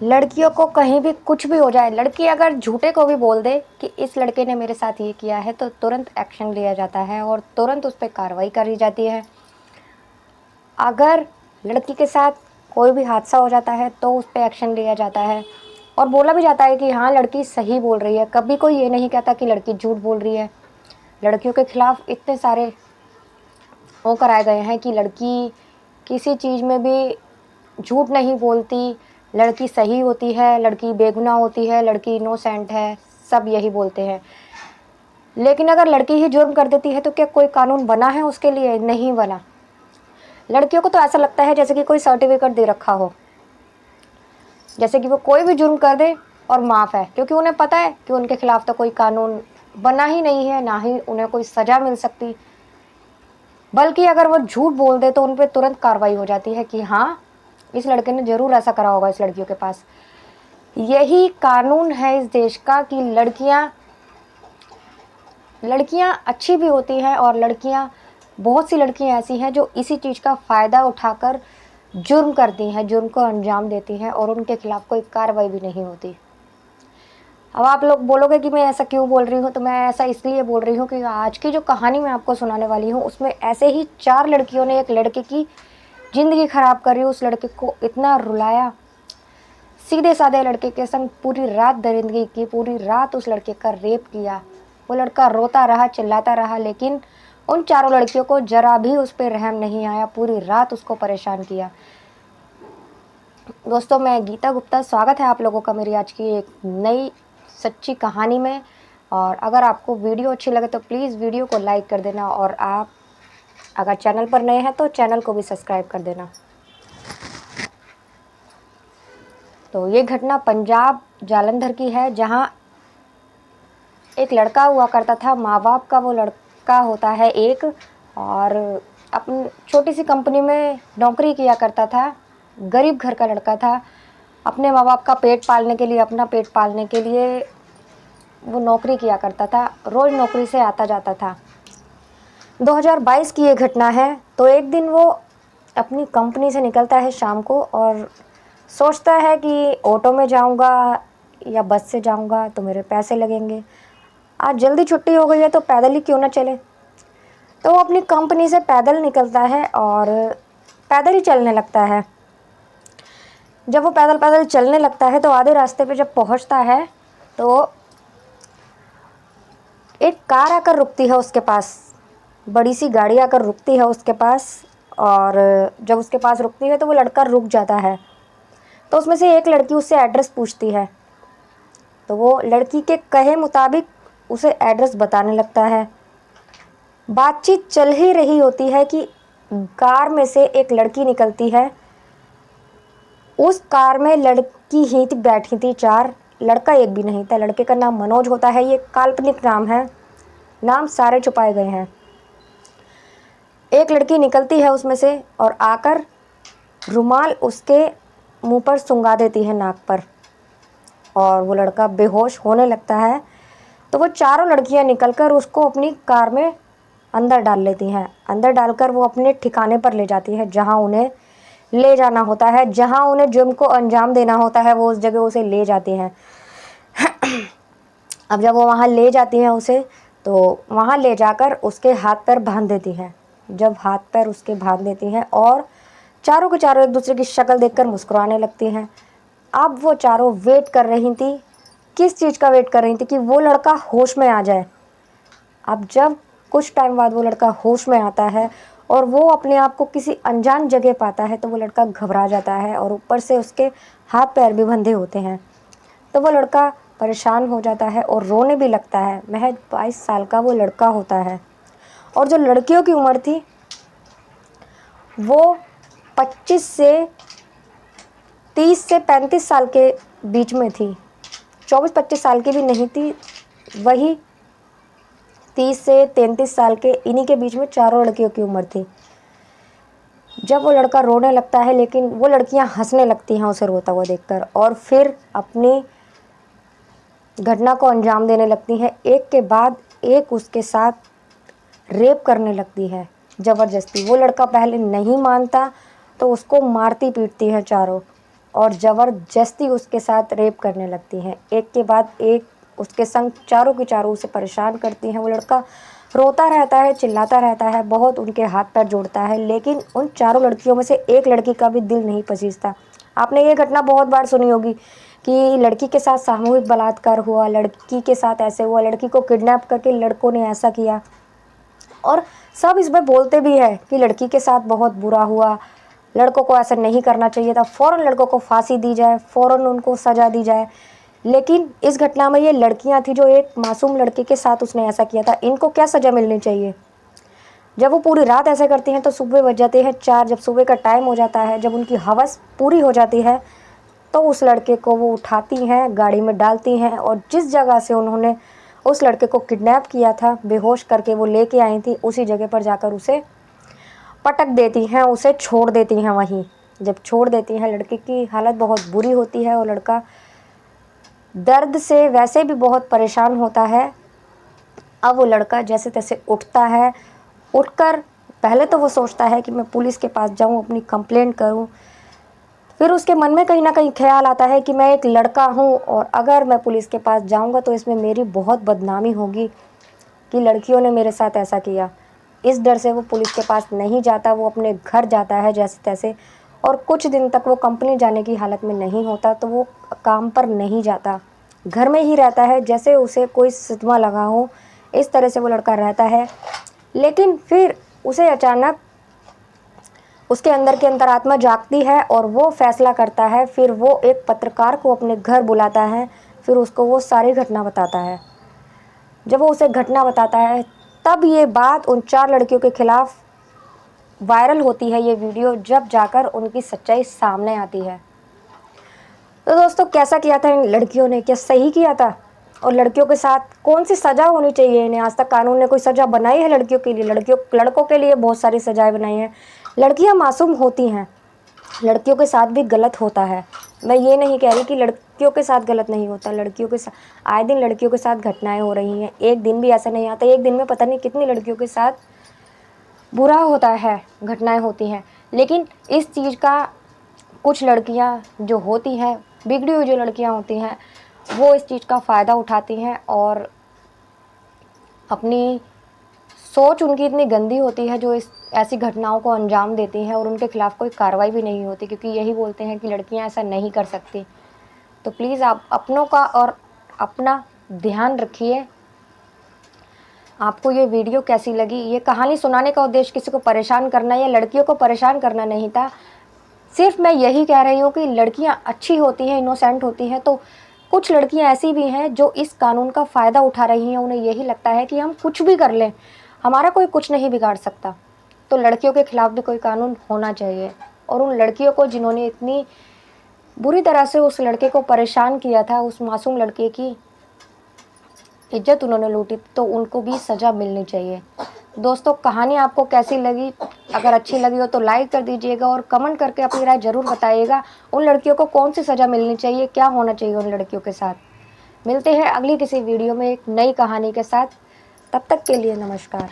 लड़कियों को कहीं भी कुछ भी हो जाए, लड़की अगर झूठे को भी बोल दे कि इस लड़के ने मेरे साथ ये किया है, तो तुरंत एक्शन लिया जाता है और तुरंत उस पर कार्रवाई करी जाती है। अगर लड़की के साथ कोई भी हादसा हो जाता है तो उस पर एक्शन लिया जाता है और बोला भी जाता है कि हाँ, लड़की सही बोल रही है। कभी कोई ये नहीं कहता कि लड़की झूठ बोल रही है। लड़कियों के खिलाफ इतने सारे वो कराए गए हैं कि लड़की किसी चीज़ में भी झूठ नहीं बोलती, लड़की सही होती है, लड़की बेगुनाह होती है, लड़की इनोसेंट है, सब यही बोलते हैं। लेकिन अगर लड़की ही जुर्म कर देती है तो क्या कोई कानून बना है उसके लिए? नहीं बना। लड़कियों को तो ऐसा लगता है जैसे कि कोई सर्टिफिकेट दे रखा हो, जैसे कि वो कोई भी जुर्म कर दे और माफ़ है, क्योंकि उन्हें पता है कि उनके खिलाफ तो कोई कानून बना ही नहीं है, ना ही उन्हें कोई सज़ा मिल सकती। बल्कि अगर वो झूठ बोल दे तो उन पर तुरंत कार्रवाई हो जाती है कि हाँ, इस लड़के ने ज़रूर ऐसा करा होगा इस लड़कियों के पास। यही कानून है इस देश का कि लड़कियां अच्छी भी होती हैं और बहुत सी लड़कियां ऐसी हैं जो इसी चीज़ का फ़ायदा उठाकर जुर्म करती हैं, जुर्म को अंजाम देती हैं और उनके खिलाफ कोई कार्रवाई भी नहीं होती। अब आप लोग बोलोगे कि मैं ऐसा क्यों बोल रही हूँ, तो मैं ऐसा इसलिए बोल रही हूँ कि आज की जो कहानी मैं आपको सुनाने वाली हूँ उसमें ऐसे ही 4 लड़कियों ने एक लड़के की ज़िंदगी ख़राब करी। उस लड़के को इतना रुलाया, सीधे साधे लड़के के संग पूरी रात दरिंदगी की, पूरी रात उस लड़के का रेप किया। वो लड़का रोता रहा, चिल्लाता रहा, लेकिन उन चारों लड़कियों को जरा भी उस पर रहम नहीं आया। पूरी रात उसको परेशान किया। दोस्तों, मैं गीता गुप्ता, स्वागत है आप लोगों का मेरी आज की एक नई सच्ची कहानी में। और अगर आपको वीडियो अच्छी लगे तो प्लीज़ वीडियो को लाइक कर देना और आप अगर चैनल पर नए हैं तो चैनल को भी सब्सक्राइब कर देना। तो ये घटना पंजाब जालंधर की है, जहाँ एक लड़का हुआ करता था। माँ बाप का वो लड़का होता है एक, और अपनी छोटी सी कंपनी में नौकरी किया करता था। गरीब घर का लड़का था। अपने माँ बाप का पेट पालने के लिए, अपना पेट पालने के लिए वो नौकरी किया करता था। रोज़ नौकरी से आता जाता था। 2022 की ये घटना है। तो एक दिन वो अपनी कंपनी से निकलता है शाम को और सोचता है कि ऑटो में जाऊंगा या बस से जाऊंगा तो मेरे पैसे लगेंगे। आज जल्दी छुट्टी हो गई है तो पैदल ही क्यों ना चले। तो वो अपनी कंपनी से पैदल निकलता है और पैदल ही चलने लगता है। जब वो पैदल पैदल चलने लगता है तो आधे रास्ते पे जब पहुंचता है तो एक कार आकर रुकती है उसके पास। बड़ी सी गाड़ी आकर रुकती है उसके पास, और जब उसके पास रुकती है तो वो लड़का रुक जाता है। तो उसमें से एक लड़की उससे एड्रेस पूछती है। तो वो लड़की के कहे मुताबिक उसे एड्रेस बताने लगता है। बातचीत चल ही रही होती है कि कार में से एक लड़की निकलती है। उस कार में लड़की ही बैठी थी 4, लड़का एक भी नहीं था। लड़के का नाम मनोज होता है। ये काल्पनिक नाम है, नाम सारे छुपाए गए हैं। एक लड़की निकलती है उसमें से और आकर रुमाल उसके मुंह पर सुंगा देती है, नाक पर, और वो लड़का बेहोश होने लगता है। तो वो चारों लड़कियां निकलकर उसको अपनी कार में अंदर डाल लेती हैं। अंदर डालकर वो अपने ठिकाने पर ले जाती है, जहां उन्हें ले जाना होता है, जहां उन्हें जुर्म को अंजाम देना होता है, वो उस जगह उसे ले जाती हैं। अब जब वो वहाँ ले जाती हैं उसे, तो वहाँ ले जाकर उसके हाथ पैर बांध देती हैं। जब हाथ पैर उसके बांध देती हैं और चारों के चारों एक दूसरे की शक्ल देखकर मुस्कुराने लगती हैं। अब वो चारों वेट कर रही थी। किस चीज़ का वेट कर रही थी? कि वो लड़का होश में आ जाए। अब जब कुछ टाइम बाद वो लड़का होश में आता है और वो अपने आप को किसी अनजान जगह पाता है, तो वो लड़का घबरा जाता है और ऊपर से उसके हाथ पैर भी बंधे होते हैं। तो वो लड़का परेशान हो जाता है और रोने भी लगता है। महज 22 साल का वो लड़का होता है और जो लड़कियों की उम्र थी वो 25 से 30 से 35 साल के बीच में थी। 24-25 साल की भी नहीं थी, वही 30 से 33 साल के, इन्हीं के बीच में चारों लड़कियों की उम्र थी। जब वो लड़का रोने लगता है, लेकिन वो लड़कियां हंसने लगती हैं उसे रोता हुआ देखकर, और फिर अपनी घटना को अंजाम देने लगती हैं। एक के बाद एक उसके साथ रेप करने लगती है ज़बरदस्ती। वो लड़का पहले नहीं मानता तो उसको मारती पीटती है चारों। और ज़बरदस्ती उसके साथ रेप करने लगती हैं। एक के बाद एक उसके संग चारों के चारों उसे परेशान करती हैं। वो लड़का रोता रहता है, चिल्लाता रहता है, बहुत उनके हाथ पैर जोड़ता है, लेकिन उन चारों लड़कियों में से एक लड़की का भी दिल नहीं पसीजता। आपने ये घटना बहुत बार सुनी होगी कि लड़की के साथ सामूहिक बलात्कार हुआ, लड़की के साथ ऐसे हुआ, लड़की को किडनैप करके लड़कों ने ऐसा किया, और सब इसमें बोलते भी है कि लड़की के साथ बहुत बुरा हुआ, लड़कों को ऐसा नहीं करना चाहिए था, फ़ौरन लड़कों को फांसी दी जाए, फ़ौरन उनको सज़ा दी जाए। लेकिन इस घटना में ये लड़कियां थी जो एक मासूम लड़के के साथ उसने ऐसा किया था, इनको क्या सज़ा मिलनी चाहिए? जब वो पूरी रात ऐसे करती हैं तो सुबह बज जाते हैं 4, जब सुबह का टाइम हो जाता है, जब उनकी हवस पूरी हो जाती है, तो उस लड़के को वो उठाती हैं, गाड़ी में डालती हैं, और जिस जगह से उन्होंने उस लड़के को किडनैप किया था, बेहोश करके वो लेके आई थी, उसी जगह पर जाकर उसे पटक देती हैं, उसे छोड़ देती हैं वहीं। जब छोड़ देती हैं, लड़के की हालत बहुत बुरी होती है और लड़का दर्द से वैसे भी बहुत परेशान होता है। अब वो लड़का जैसे तैसे उठता है, उठकर पहले तो वो सोचता है कि मैं पुलिस के पास जाऊं, अपनी कंप्लेंट करूं। फिर उसके मन में कहीं ना कहीं ख्याल आता है कि मैं एक लड़का हूं और अगर मैं पुलिस के पास जाऊंगा तो इसमें मेरी बहुत बदनामी होगी कि लड़कियों ने मेरे साथ ऐसा किया। इस डर से वो पुलिस के पास नहीं जाता, वो अपने घर जाता है जैसे तैसे, और कुछ दिन तक वो कंपनी जाने की हालत में नहीं होता, तो वो काम पर नहीं जाता, घर में ही रहता है, जैसे उसे कोई सदमा लगा हो, इस तरह से वो लड़का रहता है। लेकिन फिर उसे अचानक उसके अंदर की अंतरात्मा जागती है और वो फैसला करता है, फिर वो एक पत्रकार को अपने घर बुलाता है, फिर उसको वो सारी घटना बताता है। जब वो उसे घटना बताता है, तब ये बात उन 4 लड़कियों के खिलाफ वायरल होती है, ये वीडियो, जब जाकर उनकी सच्चाई सामने आती है। तो दोस्तों, कैसा किया था इन लड़कियों ने? क्या सही किया था? और लड़कियों के साथ कौन सी सज़ा होनी चाहिए इन्हें? आज तक कानून ने कोई सज़ा बनाई है लड़कियों के लिए? लड़कों के लिए बहुत सारी सज़ाएं बनाई हैं। लड़कियां मासूम होती हैं, लड़कियों के साथ भी गलत होता है। मैं ये नहीं कह रही कि लड़कियों के साथ गलत नहीं होता, लड़कियों के साथ आए दिन लड़कियों के साथ घटनाएं हो रही हैं। एक दिन भी ऐसा नहीं आता, एक दिन में पता नहीं कितनी लड़कियों के साथ बुरा होता है, घटनाएं होती हैं। लेकिन इस चीज़ का कुछ लड़कियां जो होती हैं, बिगड़ी हुई जो लड़कियां होती हैं, वो इस चीज़ का फ़ायदा उठाती हैं और अपनी सोच उनकी इतनी गंदी होती है जो इस ऐसी घटनाओं को अंजाम देती हैं, और उनके खिलाफ़ कोई कार्रवाई भी नहीं होती, क्योंकि यही बोलते हैं कि लड़कियां ऐसा नहीं कर सकती। तो प्लीज़ आप अपनों का और अपना ध्यान रखिए। आपको ये वीडियो कैसी लगी? ये कहानी सुनाने का उद्देश्य किसी को परेशान करना या लड़कियों को परेशान करना नहीं था। सिर्फ मैं यही कह रही हूँ कि लड़कियाँ अच्छी होती हैं, इनोसेंट होती हैं, तो कुछ लड़कियाँ ऐसी भी हैं जो इस कानून का फ़ायदा उठा रही हैं। उन्हें यही लगता है कि हम कुछ भी कर लें, हमारा कोई कुछ नहीं बिगाड़ सकता। तो लड़कियों के खिलाफ़ भी कोई कानून होना चाहिए। और उन लड़कियों को जिन्होंने इतनी बुरी तरह से उस लड़के को परेशान किया था, उस मासूम लड़के की इज्जत उन्होंने लूटी, तो उनको भी सज़ा मिलनी चाहिए। दोस्तों, कहानी आपको कैसी लगी? अगर अच्छी लगी हो तो लाइक कर दीजिएगा और कमेंट करके अपनी राय ज़रूर बताइएगा। उन लड़कियों को कौन सी सज़ा मिलनी चाहिए, क्या होना चाहिए उन लड़कियों के साथ। मिलते हैं अगली किसी वीडियो में एक नई कहानी के साथ। तब तक के लिए नमस्कार।